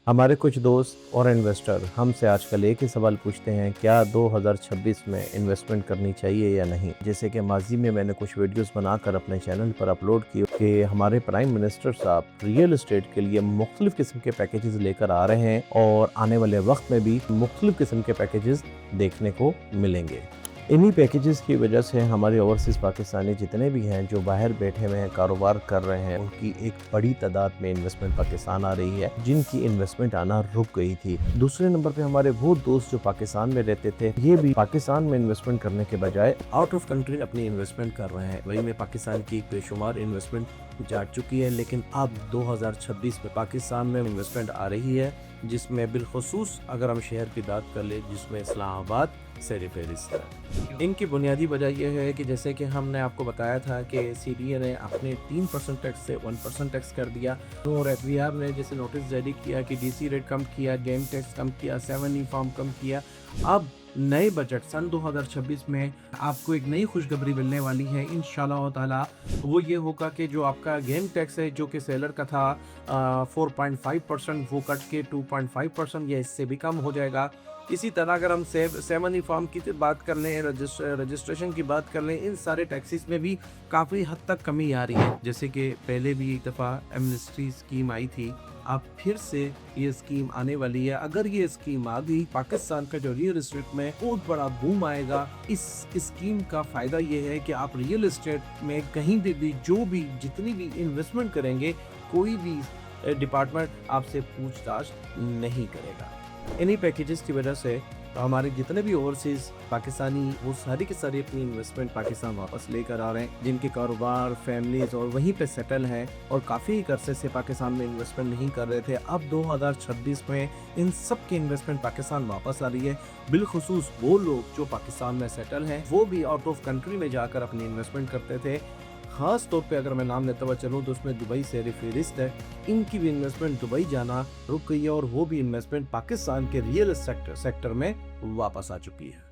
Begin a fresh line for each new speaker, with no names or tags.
हमारे कुछ दोस्त और इन्वेस्टर हमसे आजकल एक ही सवाल पूछते हैं, क्या 2026 में इन्वेस्टमेंट करनी चाहिए या नहीं। जैसे कि माजी में मैंने कुछ वीडियोस बनाकर अपने चैनल पर अपलोड किए कि हमारे प्राइम मिनिस्टर साहब रियल एस्टेट के लिए मुख्तलिफ किस्म के पैकेजेस लेकर आ रहे हैं और आने वाले वक्त में भी मुख्तलिफ किस्म के पैकेजेस देखने को मिलेंगे। इन्हीं पैकेजेस की वजह से हमारे ओवरसीज़ पाकिस्तानी जितने भी हैं जो बाहर बैठे हुए हैं, कारोबार कर रहे हैं, उनकी एक बड़ी तादाद में इन्वेस्टमेंट पाकिस्तान आ रही है, जिनकी इन्वेस्टमेंट आना रुक गई थी। दूसरे नंबर पे हमारे वो दोस्त जो पाकिस्तान में रहते थे, ये भी पाकिस्तान में इन्वेस्टमेंट करने के बजाय आउट ऑफ कंट्री अपनी इन्वेस्टमेंट कर रहे हैं। वही में पाकिस्तान की बेशुमार इन्वेस्टमेंट जा चुकी है, लेकिन अब 2026 में पाकिस्तान में इन्वेस्टमेंट आ रही है, जिसमें बिलखुसूस अगर हम शहर की बात कर ले, जिसमें इस्लामाबाद सर फहरिस्त है। इनकी बुनियादी वजह यह है कि जैसे कि हमने आपको बताया था कि CDA ने अपने 3% टैक्स से 1% टैक्स कर दिया, और FBR ने जैसे नोटिस जारी किया कि DC रेट कम किया, गेम टैक्स कम किया, 7E फॉर्म कम किया। अब नए बजट सन 2026 में आपको एक नई खुशखबरी मिलने वाली है इंशाल्लाह ताला। वो ये होगा कि जो आपका गेम टैक्स है, जो कि सेलर का था 4.5%, वो कट के 2.5% या इससे भी कम हो जाएगा। इसी तरह अगर हम 7E फॉर्म की बात कर लें, रजिस्ट्रेशन की बात कर लें, इन सारे टैक्सेस में भी काफ़ी हद तक कमी आ रही है। जैसे कि पहले भी एक दफ़ा एमनेस्टी स्कीम आई थी, अब फिर से ये स्कीम आने वाली है। अगर ये स्कीम आ गई, पाकिस्तान का जो रियल एस्टेट में बहुत बड़ा बूम आएगा। इस स्कीम का फ़ायदा ये है कि आप रियल एस्टेट में कहीं भी जो भी जितनी भी इन्वेस्टमेंट करेंगे, कोई भी डिपार्टमेंट आपसे पूछताछ नहीं करेगा। इन्हीं पैकेजेस की वजह से हमारे जितने भी ओवरसीज़ पाकिस्तानी, वो सारी के सारी अपनी इन्वेस्टमेंट पाकिस्तान वापस लेकर आ रहे हैं, जिनके कारोबार, फैमिलीज और वहीं पे सेटल हैं और काफ़ी अरसे से पाकिस्तान में इन्वेस्टमेंट नहीं कर रहे थे। अब 2026 में इन सब की इन्वेस्टमेंट पाकिस्तान वापस आ रही है। बिलखुसूस वो लोग जो पाकिस्तान में सेटल हैं, वो भी आउट ऑफ कंट्री में जाकर अपनी इन्वेस्टमेंट करते थे। ख़ास तौर पे अगर मैं नाम लेता हुआ चलूँ तो उसमें दुबई सर फहरिस्त है। इनकी भी इन्वेस्टमेंट दुबई जाना रुक गई है और वो भी इन्वेस्टमेंट पाकिस्तान के रियल सेक्टर में वापस आ चुकी है।